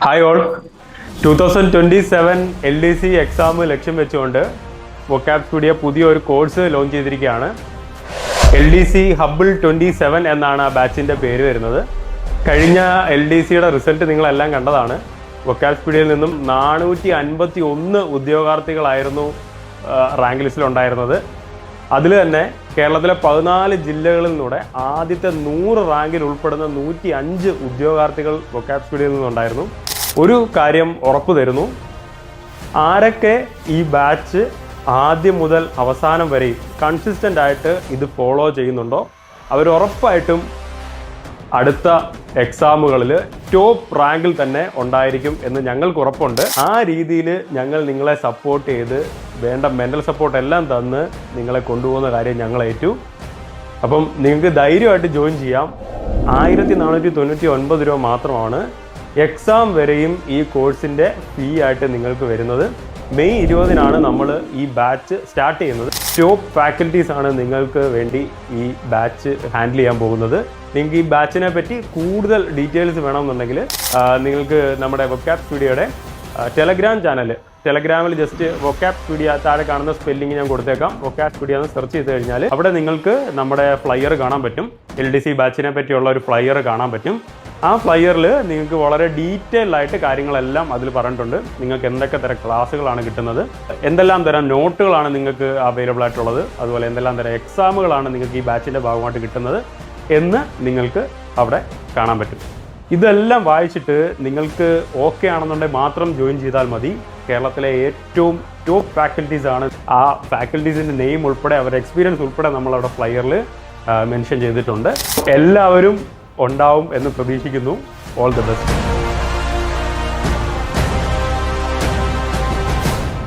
Hi all 2027 LDC exam ലക്ഷ്യം വെച്ചുകൊണ്ട് വൊക്കാബ് studio പുതിയൊരു കോഴ്സ് ലോഞ്ച് ചെയ്തിരിക്കുകയാണ്. LDC ഹബിൾ 27 എന്നാണ് ആ ബാച്ചിൻ്റെ പേര് വരുന്നത്. കഴിഞ്ഞ LDCയുടെ റിസൾട്ട് നിങ്ങളെല്ലാം കണ്ടതാണ്. വൊക്കാബ് സ്റ്റുഡിയോയിൽ നിന്നും 451 ഉദ്യോഗാർത്ഥികളായിരുന്നു റാങ്ക് ലിസ്റ്റിലുണ്ടായിരുന്നത്. അതിൽ തന്നെ കേരളത്തിലെ 14 ജില്ലകളിൽ നിന്നൂടെ ആദ്യത്തെ 100 റാങ്കിൽ ഉൾപ്പെടുന്ന 105 ഉദ്യോഗാർത്ഥികൾ വൊക്കാബ് സ്റ്റുഡിയോയിൽ നിന്നുണ്ടായിരുന്നു. ഒരു കാര്യം ഉറപ്പു തരുന്നു, ആരൊക്കെ ഈ ബാച്ച് ആദ്യം മുതൽ അവസാനം വരെ കൺസിസ്റ്റൻ്റ് ആയിട്ട് ഇത് ഫോളോ ചെയ്യുന്നുണ്ടോ അവർ ഉറപ്പായിട്ടും അടുത്ത എക്സാമുകളിൽ ടോപ്പ് റാങ്കിൽ തന്നെ ഉണ്ടായിരിക്കും എന്ന് ഞങ്ങൾക്ക് ഉറപ്പുണ്ട്. ആ രീതിയിൽ ഞങ്ങൾ നിങ്ങളെ സപ്പോർട്ട് ചെയ്ത് വേണ്ട മെൻ്റൽ സപ്പോർട്ട് എല്ലാം തന്ന് നിങ്ങളെ കൊണ്ടുപോകുന്ന കാര്യം ഞങ്ങൾ ഏറ്റു. അപ്പം നിങ്ങൾക്ക് ധൈര്യമായിട്ട് ജോയിൻ ചെയ്യാം. 1499 രൂപ മാത്രമാണ് എക്സാം വരെയും ഈ കോഴ്സിൻ്റെ ഫീ ആയിട്ട് നിങ്ങൾക്ക് വരുന്നത്. മെയ് 20-നാണ് നമ്മൾ ഈ ബാച്ച് സ്റ്റാർട്ട് ചെയ്യുന്നത്. ടോപ്പ് ഫാക്കൽറ്റീസ് ആണ് നിങ്ങൾക്ക് വേണ്ടി ഈ ബാച്ച് ഹാൻഡിൽ ചെയ്യാൻ പോകുന്നത്. നിങ്ങൾക്ക് ഈ ബാച്ചിനെ പറ്റി കൂടുതൽ ഡീറ്റെയിൽസ് വേണമെന്നുണ്ടെങ്കിൽ നിങ്ങൾക്ക് നമ്മുടെ വൊക്കാബ് സ്റ്റുഡിയോയുടെ ടെലഗ്രാം ചാനൽ, ടെലഗ്രാമിൽ ജസ്റ്റ് വൊക്കാബ് സ്റ്റുഡിയോ താഴെ കാണുന്ന സ്പെല്ലിംഗ് ഞാൻ കൊടുത്തേക്കാം. വൊക്കാബ് സ്റ്റുഡിയോ എന്ന് സെർച്ച് ചെയ്ത് കഴിഞ്ഞാൽ അവിടെ നിങ്ങൾക്ക് നമ്മുടെ ഫ്ലയർ കാണാൻ പറ്റും. LDC ബാച്ചിനെ പറ്റിയുള്ള ഒരു ഫ്ലയർ കാണാൻ പറ്റും. ആ ഫ്ലയറിൽ നിങ്ങൾക്ക് വളരെ ഡീറ്റെയിൽ ആയിട്ട് കാര്യങ്ങളെല്ലാം അതിൽ പറഞ്ഞിട്ടുണ്ട്. നിങ്ങൾക്ക് എന്തൊക്കെ തരം ക്ലാസ്സുകളാണ് കിട്ടുന്നത്, എന്തെല്ലാം തരം നോട്ടുകളാണ് നിങ്ങൾക്ക് അവൈലബിൾ ആയിട്ടുള്ളത്, അതുപോലെ എന്തെല്ലാം തരം എക്സാമുകളാണ് നിങ്ങൾക്ക് ഈ ബാച്ചിൻ്റെ ഭാഗമായിട്ട് കിട്ടുന്നത് എന്ന് നിങ്ങൾക്ക് അവിടെ കാണാൻ പറ്റും. ഇതെല്ലാം വായിച്ചിട്ട് നിങ്ങൾക്ക് ഓക്കെ ആണെന്നുണ്ടെങ്കിൽ മാത്രം ജോയിൻ ചെയ്താൽ മതി. കേരളത്തിലെ ഏറ്റവും ടോപ്പ് ഫാക്കൽറ്റീസ് ആണ്. ആ ഫാക്കൽറ്റീസിൻ്റെ നെയിം ഉൾപ്പെടെ അവരുടെ എക്സ്പീരിയൻസ് ഉൾപ്പെടെ നമ്മളവിടെ ഫ്ലയറിൽ മെൻഷൻ ചെയ്തിട്ടുണ്ട്. എല്ലാവരും ഉണ്ടാവും എന്ന് പ്രതീക്ഷിക്കുന്നു. All the best.